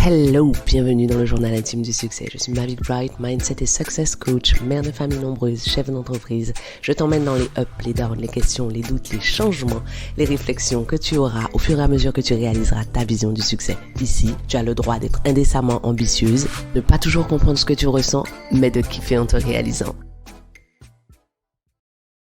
Hello, bienvenue dans le journal intime du succès. Je suis Mavic Bright, Mindset et Success Coach, mère de famille nombreuse, chef d'entreprise. Je t'emmène dans les ups, les downs, les questions, les doutes, les changements, les réflexions que tu auras au fur et à mesure que tu réaliseras ta vision du succès. Ici, tu as le droit d'être indécemment ambitieuse, de pas toujours comprendre ce que tu ressens, mais de kiffer en te réalisant.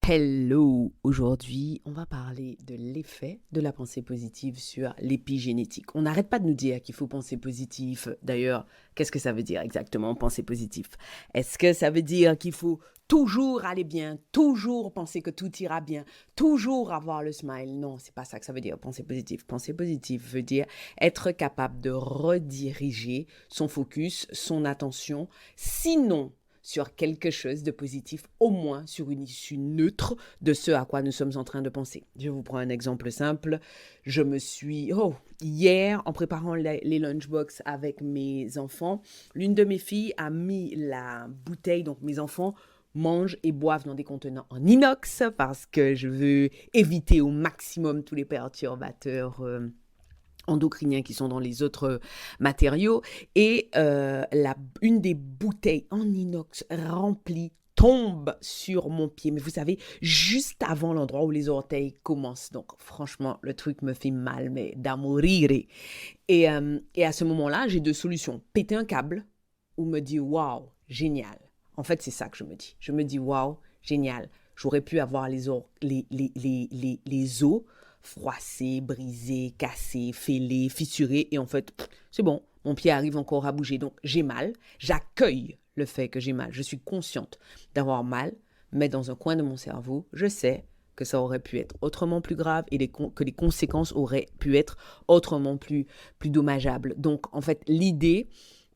Hello! Aujourd'hui, on va parler de l'effet de la pensée positive sur l'épigénétique. On n'arrête pas de nous dire qu'il faut penser positif. D'ailleurs, qu'est-ce que ça veut dire exactement, penser positif? Est-ce que ça veut dire qu'il faut toujours aller bien, toujours penser que tout ira bien, toujours avoir le smile? Non, c'est pas ça que ça veut dire, penser positif. Penser positif veut dire être capable de rediriger son focus, son attention, sinon sur quelque chose de positif, au moins sur une issue neutre de ce à quoi nous sommes en train de penser. Je vous prends un exemple simple. Hier, en préparant les lunchbox avec mes enfants, l'une de mes filles a mis la bouteille, donc mes enfants mangent et boivent dans des contenants en inox parce que je veux éviter au maximum tous les perturbateurs endocriniens qui sont dans les autres matériaux, et une des bouteilles en inox remplies tombe sur mon pied, mais vous savez, juste avant l'endroit où les orteils commencent. Donc franchement, le truc me fait mal, mais da morire. Et à ce moment-là, j'ai deux solutions. Péter un câble ou me dire waouh, génial. En fait, c'est ça que je me dis. Je me dis waouh, génial. J'aurais pu avoir les os froissés, brisés, cassés, fêlés, fissurés, et en fait, c'est bon, mon pied arrive encore à bouger. Donc, j'ai mal, j'accueille le fait que j'ai mal. Je suis consciente d'avoir mal, mais dans un coin de mon cerveau, je sais que ça aurait pu être autrement plus grave et que les conséquences auraient pu être autrement plus dommageables. Donc, en fait, l'idée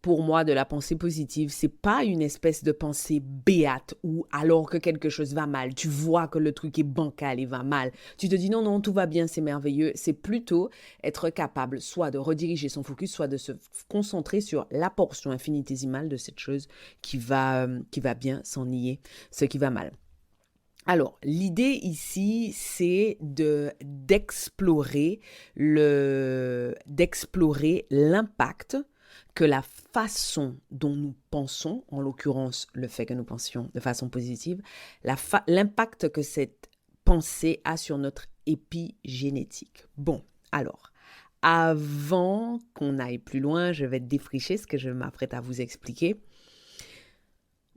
pour moi de la pensée positive, c'est pas une espèce de pensée béate où alors que quelque chose va mal, tu vois que le truc est bancal et va mal, tu te dis non, tout va bien, c'est merveilleux. C'est plutôt être capable soit de rediriger son focus, soit de se concentrer sur la portion infinitésimale de cette chose qui va bien, sans nier ce qui va mal. Alors, l'idée ici, c'est d'explorer l'impact que la façon dont nous pensons, en l'occurrence le fait que nous pensions de façon positive, l'impact que cette pensée a sur notre épigénétique. Bon, alors, avant qu'on aille plus loin, je vais défricher ce que je m'apprête à vous expliquer.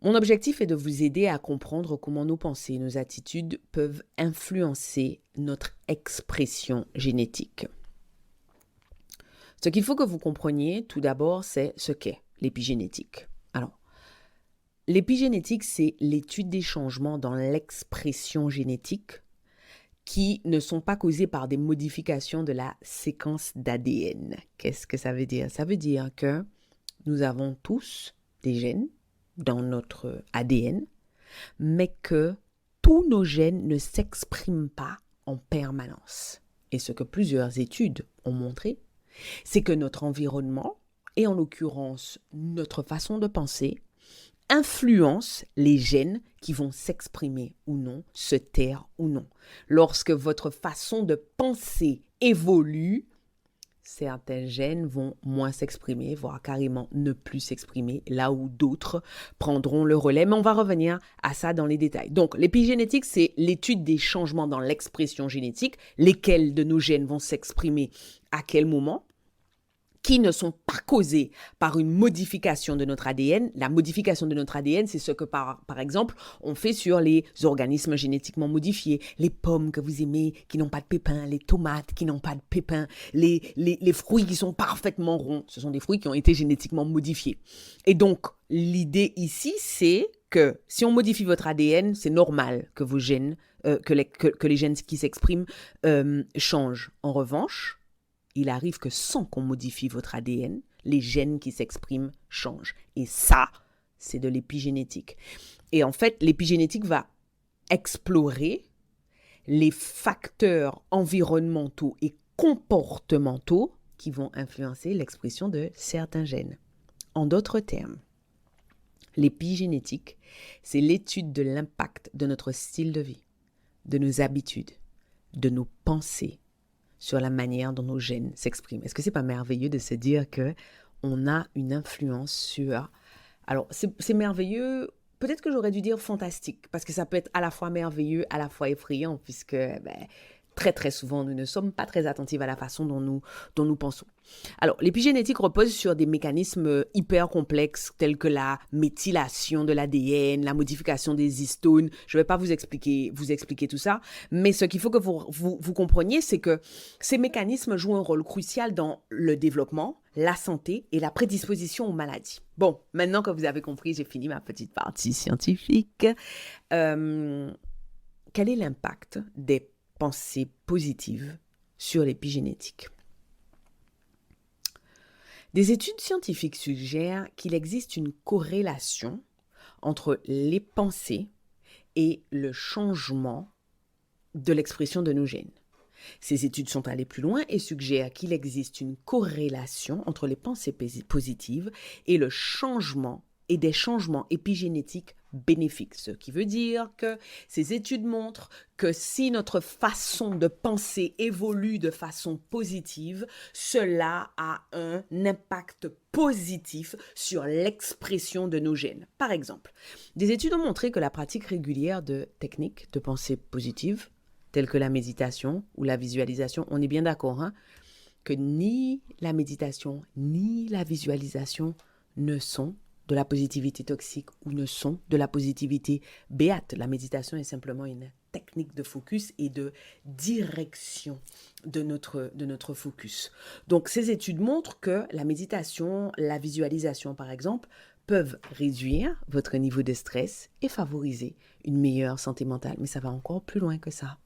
Mon objectif est de vous aider à comprendre comment nos pensées et nos attitudes peuvent influencer notre expression génétique. Ce qu'il faut que vous compreniez tout d'abord, c'est ce qu'est l'épigénétique. Alors, l'épigénétique, c'est l'étude des changements dans l'expression génétique qui ne sont pas causés par des modifications de la séquence d'ADN. Qu'est-ce que ça veut dire? Ça veut dire que nous avons tous des gènes dans notre ADN, mais que tous nos gènes ne s'expriment pas en permanence. Et ce que plusieurs études ont montré, c'est que notre environnement, et en l'occurrence notre façon de penser, influence les gènes qui vont s'exprimer ou non, se taire ou non. Lorsque votre façon de penser évolue, certains gènes vont moins s'exprimer, voire carrément ne plus s'exprimer, là où d'autres prendront le relais. Mais on va revenir à ça dans les détails. Donc, l'épigénétique, c'est l'étude des changements dans l'expression génétique, lesquels de nos gènes vont s'exprimer à quel moment, qui ne sont pas causés par une modification de notre ADN. La modification de notre ADN, c'est ce que, par exemple, on fait sur les organismes génétiquement modifiés. Les pommes que vous aimez qui n'ont pas de pépins, les tomates qui n'ont pas de pépins, les fruits qui sont parfaitement ronds. Ce sont des fruits qui ont été génétiquement modifiés. Et donc, l'idée ici, c'est que si on modifie votre ADN, c'est normal que vos gènes, que les gènes qui s'expriment changent. En revanche, il arrive que sans qu'on modifie votre ADN, les gènes qui s'expriment changent. Et ça, c'est de l'épigénétique. Et en fait, l'épigénétique va explorer les facteurs environnementaux et comportementaux qui vont influencer l'expression de certains gènes. En d'autres termes, l'épigénétique, c'est l'étude de l'impact de notre style de vie, de nos habitudes, de nos pensées, sur la manière dont nos gènes s'expriment. Est-ce que c'est pas merveilleux de se dire que on a une influence sur... Alors, c'est merveilleux, peut-être que j'aurais dû dire fantastique, parce que ça peut être à la fois merveilleux, à la fois effrayant, puisque très très souvent, nous ne sommes pas très attentifs à la façon dont nous pensons. Alors, l'épigénétique repose sur des mécanismes hyper complexes tels que la méthylation de l'ADN, la modification des histones. Je ne vais pas vous expliquer tout ça, mais ce qu'il faut que vous compreniez, c'est que ces mécanismes jouent un rôle crucial dans le développement, la santé et la prédisposition aux maladies. Bon, maintenant que vous avez compris, j'ai fini ma petite partie scientifique. Quel est l'impact des pensées positives sur l'épigénétique? Des études scientifiques suggèrent qu'il existe une corrélation entre les pensées et le changement de l'expression de nos gènes. Ces études sont allées plus loin et suggèrent qu'il existe une corrélation entre les pensées positives et le changement et des changements épigénétiques bénéfiques. Ce qui veut dire que ces études montrent que si notre façon de penser évolue de façon positive, cela a un impact positif sur l'expression de nos gènes. Par exemple, des études ont montré que la pratique régulière de techniques de pensée positive, telles que la méditation ou la visualisation, on est bien d'accord, que ni la méditation ni la visualisation ne sont de la positivité toxique ou ne sont de la positivité béate. La méditation est simplement une technique de focus et de direction de notre focus. Donc, ces études montrent que la méditation, la visualisation par exemple, peuvent réduire votre niveau de stress et favoriser une meilleure santé mentale. Mais ça va encore plus loin que ça.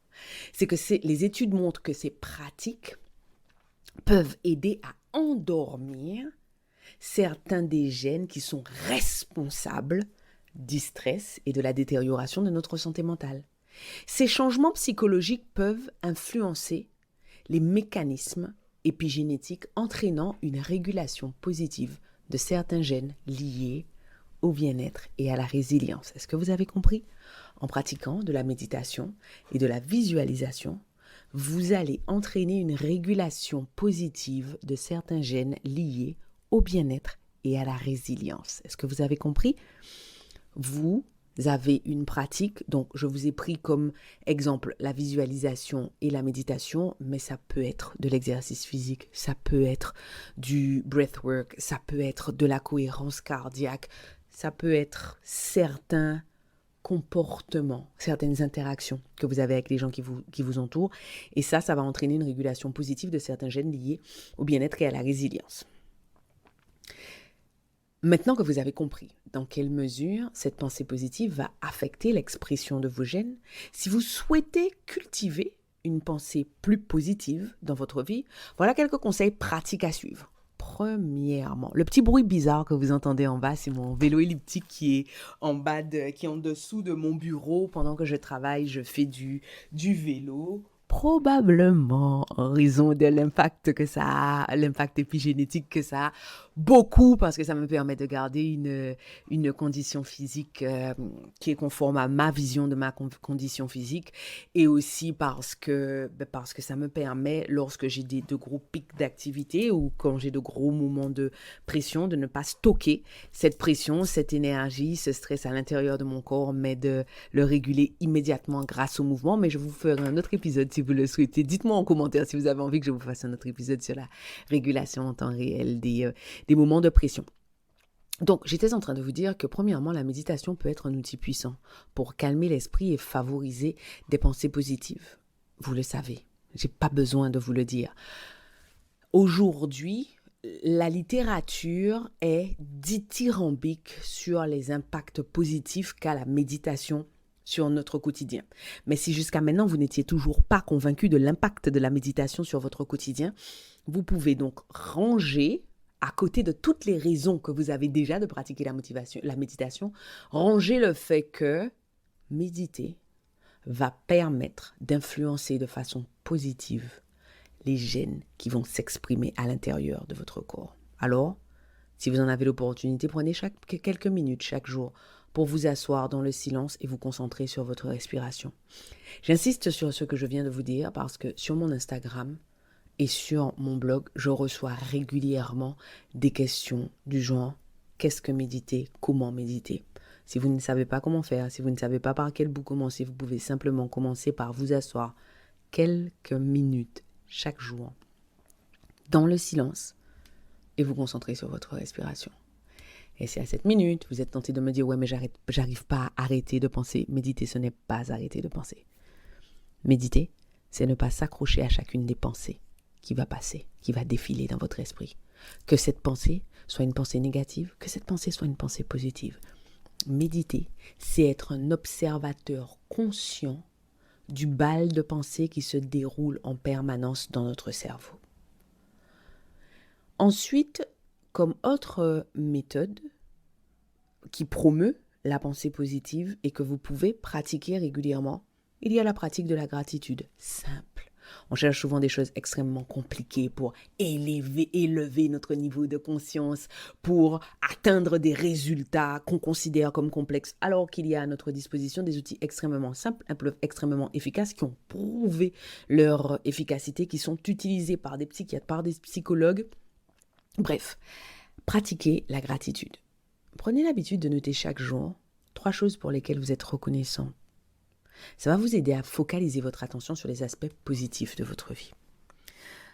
C'est que les études montrent que ces pratiques peuvent aider à endormir certains des gènes qui sont responsables du stress et de la détérioration de notre santé mentale. Ces changements psychologiques peuvent influencer les mécanismes épigénétiques entraînant une régulation positive de certains gènes liés au bien-être et à la résilience. Est-ce que vous avez compris? En pratiquant de la méditation et de la visualisation, vous allez entraîner une régulation positive de certains gènes liés au bien-être et à la résilience. Est-ce que vous avez compris? Vous avez une pratique, donc je vous ai pris comme exemple la visualisation et la méditation, mais ça peut être de l'exercice physique, ça peut être du breathwork, ça peut être de la cohérence cardiaque, ça peut être certains comportements, certaines interactions que vous avez avec les gens qui vous entourent. Et ça va entraîner une régulation positive de certains gènes liés au bien-être et à la résilience. Maintenant que vous avez compris dans quelle mesure cette pensée positive va affecter l'expression de vos gènes, si vous souhaitez cultiver une pensée plus positive dans votre vie, voilà quelques conseils pratiques à suivre. Premièrement, le petit bruit bizarre que vous entendez en bas, c'est mon vélo elliptique qui est qui est en dessous de mon bureau. Pendant que je travaille, je fais du vélo. Probablement en raison de l'impact que ça a, l'impact épigénétique que ça a, beaucoup parce que ça me permet de garder une condition physique qui est conforme à ma vision de ma condition physique, et aussi parce que ça me permet, lorsque j'ai de gros pics d'activité ou quand j'ai de gros moments de pression, de ne pas stocker cette pression, cette énergie, ce stress à l'intérieur de mon corps, mais de le réguler immédiatement grâce au mouvement. Mais je vous ferai un autre épisode si vous le souhaitez. Dites-moi en commentaire si vous avez envie que je vous fasse un autre épisode sur la régulation en temps réel des moments de pression. Donc, j'étais en train de vous dire que premièrement, la méditation peut être un outil puissant pour calmer l'esprit et favoriser des pensées positives. Vous le savez, j'ai pas besoin de vous le dire. Aujourd'hui, la littérature est dithyrambique sur les impacts positifs qu'a la méditation sur notre quotidien. Mais si jusqu'à maintenant, vous n'étiez toujours pas convaincu de l'impact de la méditation sur votre quotidien, vous pouvez donc ranger, à côté de toutes les raisons que vous avez déjà de pratiquer la méditation, ranger le fait que méditer va permettre d'influencer de façon positive les gènes qui vont s'exprimer à l'intérieur de votre corps. Alors, si vous en avez l'opportunité, prenez quelques minutes chaque jour pour vous asseoir dans le silence et vous concentrer sur votre respiration. J'insiste sur ce que je viens de vous dire parce que sur mon Instagram, Et sur mon blog, je reçois régulièrement des questions du genre « Qu'est-ce que méditer? Comment méditer ?» Si vous ne savez pas comment faire, si vous ne savez pas par quel bout commencer, vous pouvez simplement commencer par vous asseoir quelques minutes chaque jour dans le silence et vous concentrer sur votre respiration. Et si à cette minute, vous êtes tenté de me dire « Ouais, mais j'arrive pas à arrêter de penser », méditer, ce n'est pas arrêter de penser. Méditer, c'est ne pas s'accrocher à chacune des pensées qui va passer, qui va défiler dans votre esprit. Que cette pensée soit une pensée négative, que cette pensée soit une pensée positive. Méditer, c'est être un observateur conscient du bal de pensées qui se déroule en permanence dans notre cerveau. Ensuite, comme autre méthode qui promeut la pensée positive et que vous pouvez pratiquer régulièrement, il y a la pratique de la gratitude, simple. On cherche souvent des choses extrêmement compliquées pour élever notre niveau de conscience, pour atteindre des résultats qu'on considère comme complexes, alors qu'il y a à notre disposition des outils extrêmement simples, extrêmement efficaces, qui ont prouvé leur efficacité, qui sont utilisés par des psychiatres, par des psychologues. Bref, pratiquez la gratitude. Prenez l'habitude de noter chaque jour 3 choses pour lesquelles vous êtes reconnaissant. Ça va vous aider à focaliser votre attention sur les aspects positifs de votre vie.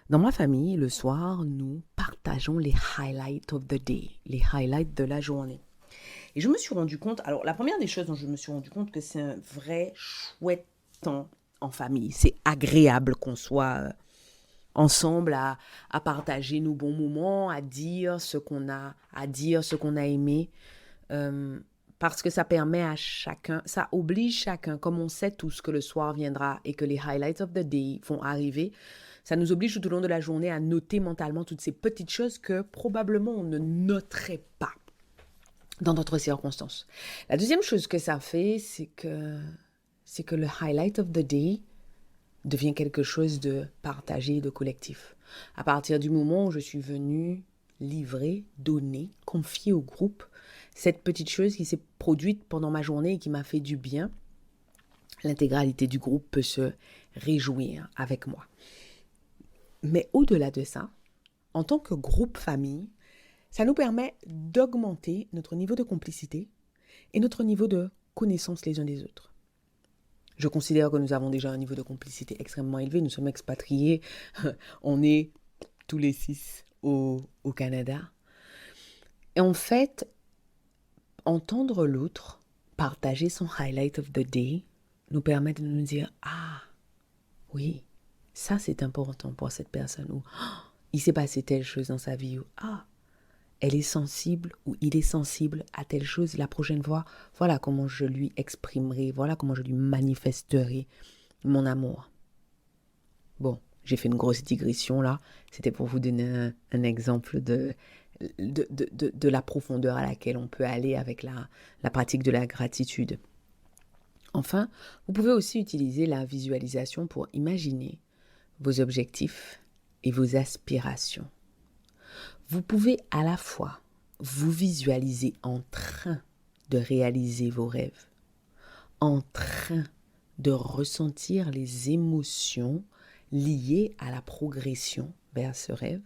Dans ma famille, le soir, nous partageons les highlights of the day, les highlights de la journée. Et je me suis rendu compte, alors la première des choses dont je me suis rendu compte que c'est un vrai chouette temps en famille. C'est agréable qu'on soit ensemble à partager nos bons moments, à dire ce qu'on a à dire, ce qu'on a aimé. Parce que ça permet à chacun, ça oblige chacun, comme on sait tous que le soir viendra et que les highlights of the day vont arriver, ça nous oblige tout au long de la journée à noter mentalement toutes ces petites choses que probablement on ne noterait pas dans d'autres circonstances. La deuxième chose que ça fait, c'est que le highlight of the day devient quelque chose de partagé, de collectif. À partir du moment où je suis venue livrer, donner, confier au groupe cette petite chose qui s'est produite pendant ma journée et qui m'a fait du bien, l'intégralité du groupe peut se réjouir avec moi. Mais au-delà de ça, en tant que groupe famille, ça nous permet d'augmenter notre niveau de complicité et notre niveau de connaissance les uns des autres. Je considère que nous avons déjà un niveau de complicité extrêmement élevé. Nous sommes expatriés. On est tous les 6 au Canada. Et en fait, entendre l'autre partager son highlight of the day nous permet de nous dire « Ah, oui, ça c'est important pour cette personne » ou « Il s'est passé telle chose dans sa vie » ou « Ah, elle est sensible ou il est sensible à telle chose, la prochaine fois, voilà comment je lui exprimerai, voilà comment je lui manifesterai mon amour. » Bon, j'ai fait une grosse digression là, c'était pour vous donner un exemple de la profondeur à laquelle on peut aller avec la pratique de la gratitude. Enfin, vous pouvez aussi utiliser la visualisation pour imaginer vos objectifs et vos aspirations. Vous pouvez à la fois vous visualiser en train de réaliser vos rêves, en train de ressentir les émotions liées à la progression vers ce rêve,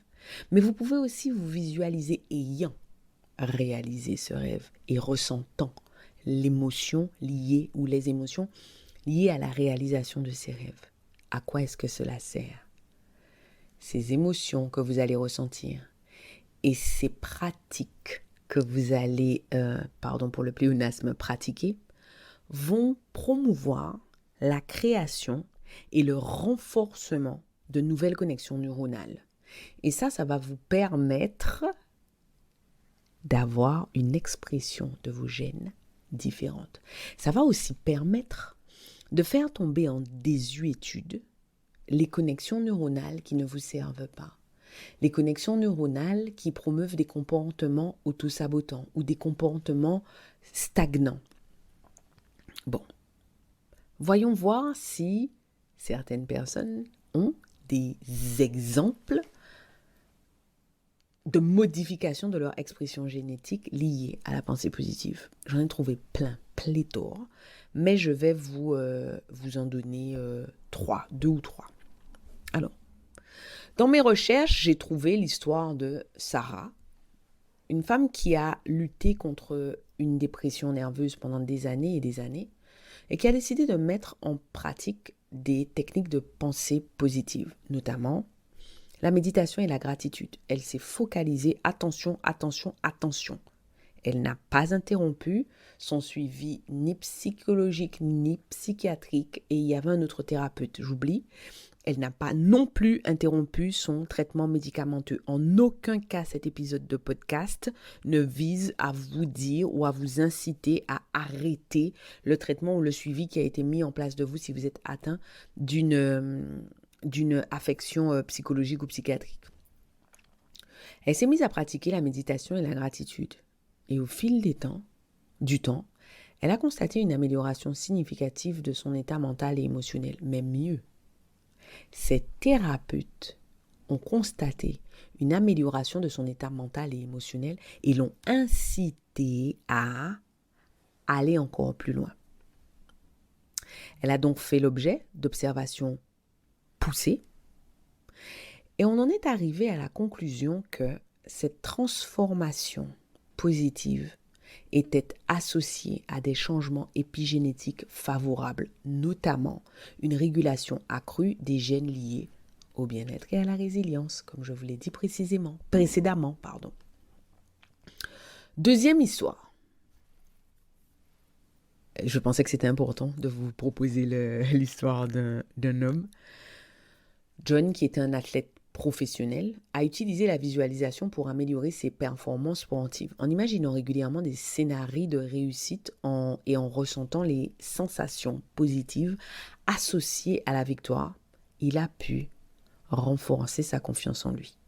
mais vous pouvez aussi vous visualiser ayant réalisé ce rêve et ressentant l'émotion liée ou les émotions liées à la réalisation de ces rêves. À quoi est-ce que cela sert? Ces émotions que vous allez ressentir et ces pratiques que vous allez, pardon pour le pléonasme, pratiquer, vont promouvoir la création et le renforcement de nouvelles connexions neuronales. Et ça va vous permettre d'avoir une expression de vos gènes différente. Ça va aussi permettre de faire tomber en désuétude les connexions neuronales qui ne vous servent pas. Les connexions neuronales qui promeuvent des comportements autosabotants ou des comportements stagnants. Bon, voyons voir si certaines personnes ont des exemples de modification de leur expression génétique liée à la pensée positive. J'en ai trouvé pléthore, mais je vais vous en donner 2 ou 3. Alors, Dans mes recherches, j'ai trouvé l'histoire de Sarah, une femme qui a lutté contre une dépression nerveuse pendant des années et des années et qui a décidé de mettre en pratique des techniques de pensée positive, notamment la méditation et la gratitude. Elle s'est focalisée, attention, attention, attention. Elle n'a pas interrompu son suivi ni psychologique ni psychiatrique et il y avait un autre thérapeute, j'oublie. Elle n'a pas non plus interrompu son traitement médicamenteux. En aucun cas, cet épisode de podcast ne vise à vous dire ou à vous inciter à arrêter le traitement ou le suivi qui a été mis en place de vous si vous êtes atteint d'une affection psychologique ou psychiatrique. Elle s'est mise à pratiquer la méditation et la gratitude. Et au fil du temps, elle a constaté une amélioration significative de son état mental et émotionnel. Mais mieux, ces thérapeutes ont constaté une amélioration de son état mental et émotionnel et l'ont incité à aller encore plus loin. Elle a donc fait l'objet d'observations poussées et on en est arrivé à la conclusion que cette transformation positive était associée à des changements épigénétiques favorables, notamment une régulation accrue des gènes liés au bien-être et à la résilience, comme je vous l'ai dit précédemment. Deuxième histoire. Je pensais que c'était important de vous proposer l'histoire d'un homme. John, qui était un athlète professionnel, a utilisé la visualisation pour améliorer ses performances sportives. En imaginant régulièrement des scénarios de réussite et en ressentant les sensations positives associées à la victoire, il a pu renforcer sa confiance en lui.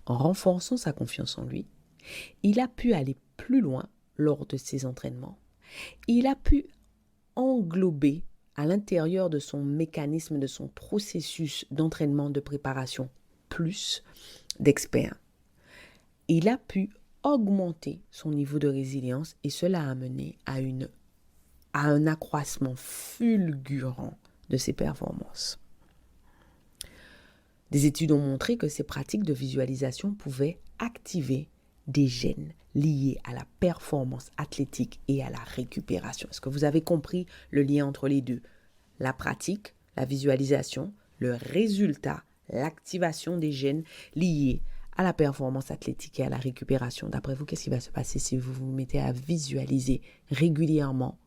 En renforçant sa confiance en lui, il a pu aller plus loin lors de ses entraînements. Il a pu englober à l'intérieur de son mécanisme, de son processus d'entraînement, de préparation, plus d'experts. Il a pu augmenter son niveau de résilience et cela a mené à un accroissement fulgurant de ses performances. Des études ont montré que ces pratiques de visualisation pouvaient activer des gènes liés à la performance athlétique et à la récupération. Est-ce que vous avez compris le lien entre les deux? La pratique, la visualisation, le résultat, l'activation des gènes liés à la performance athlétique et à la récupération. D'après vous, qu'est-ce qui va se passer si vous vous mettez à visualiser régulièrement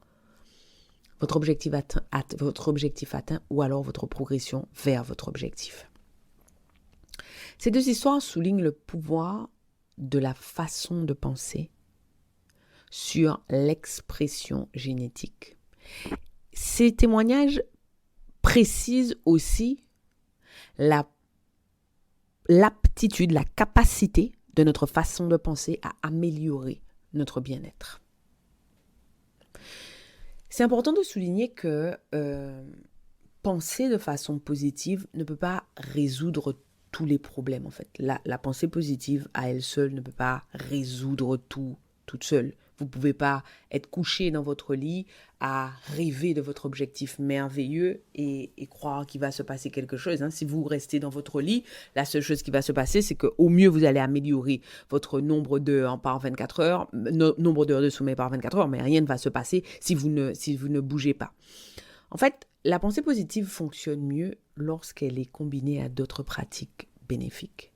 votre objectif atteint ou alors votre progression vers votre objectif? Ces deux histoires soulignent le pouvoir de la façon de penser sur l'expression génétique. Ces témoignages précisent aussi l'aptitude, la capacité de notre façon de penser à améliorer notre bien-être. C'est important de souligner que penser de façon positive ne peut pas résoudre tous les problèmes en fait. La pensée positive à elle seule ne peut pas résoudre tout toute seule. Vous ne pouvez pas être couché dans votre lit à rêver de votre objectif merveilleux et croire qu'il va se passer quelque chose. Si vous restez dans votre lit, la seule chose qui va se passer, c'est qu'au mieux, vous allez améliorer votre nombre d'heures par 24 heures, nombre d'heures de sommeil par 24 heures, mais rien ne va se passer si vous ne bougez pas. En fait, la pensée positive fonctionne mieux lorsqu'elle est combinée à d'autres pratiques bénéfiques.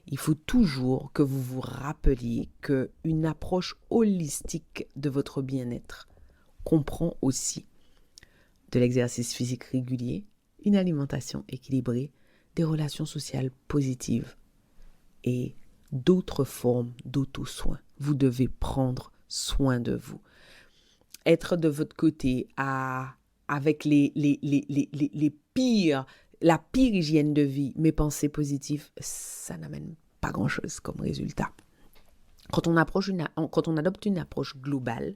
Il faut toujours que vous vous rappeliez qu'une approche holistique de votre bien-être comprend aussi de l'exercice physique régulier, une alimentation équilibrée, des relations sociales positives et d'autres formes d'auto-soin. Vous devez prendre soin de vous. Être de votre côté avec la pire hygiène de vie, mes pensées positives, ça n'amène pas grand-chose comme résultat. Quand on adopte une approche globale,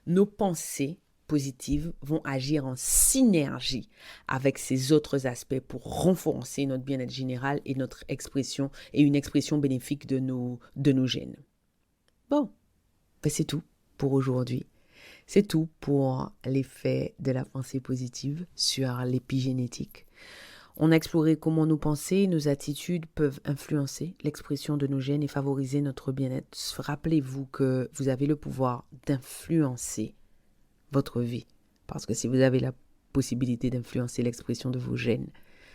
nos pensées positives vont agir en synergie avec ces autres aspects pour renforcer notre bien-être général et notre expression et une expression bénéfique de nos gènes. Bon, c'est tout pour aujourd'hui. C'est tout pour l'effet de la pensée positive sur l'épigénétique. On a exploré comment nos pensées, nos attitudes peuvent influencer l'expression de nos gènes et favoriser notre bien-être. Rappelez-vous que vous avez le pouvoir d'influencer votre vie. Parce que si vous avez la possibilité d'influencer l'expression de vos gènes,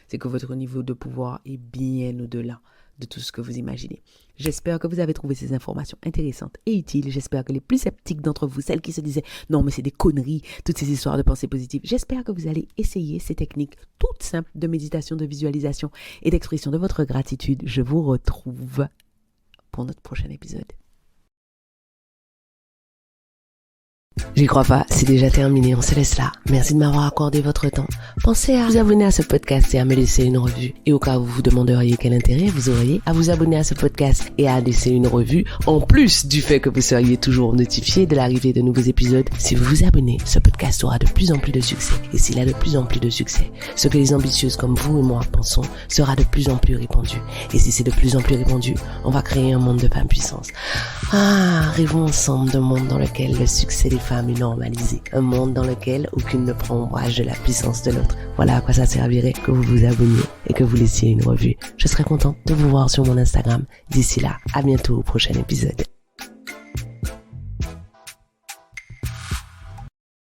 c'est que votre niveau de pouvoir est bien au-delà de tout ce que vous imaginez. J'espère que vous avez trouvé ces informations intéressantes et utiles. J'espère que les plus sceptiques d'entre vous, celles qui se disaient « Non, mais c'est des conneries, toutes ces histoires de pensée positive », j'espère que vous allez essayer ces techniques toutes simples de méditation, de visualisation et d'expression de votre gratitude. Je vous retrouve pour notre prochain épisode. J'y crois pas, c'est déjà terminé, on se laisse là. Merci de m'avoir accordé votre temps. Pensez à vous abonner à ce podcast et à me laisser une revue. Et au cas où vous vous demanderiez quel intérêt vous auriez à vous abonner à ce podcast et à laisser une revue, en plus du fait que vous seriez toujours notifié de l'arrivée de nouveaux épisodes, si vous vous abonnez, ce podcast aura de plus en plus de succès. Et s'il a de plus en plus de succès, ce que les ambitieuses comme vous et moi pensons sera de plus en plus répandu. Et si c'est de plus en plus répandu, on va créer un monde de femmes puissantes. Rêvons ensemble d'un monde dans lequel le succès des femmes est normalisé. Un monde dans lequel aucune ne prend ombrage de la puissance de l'autre. Voilà à quoi ça servirait que vous vous abonniez et que vous laissiez une revue. Je serai contente de vous voir sur mon Instagram. D'ici là, à bientôt au prochain épisode.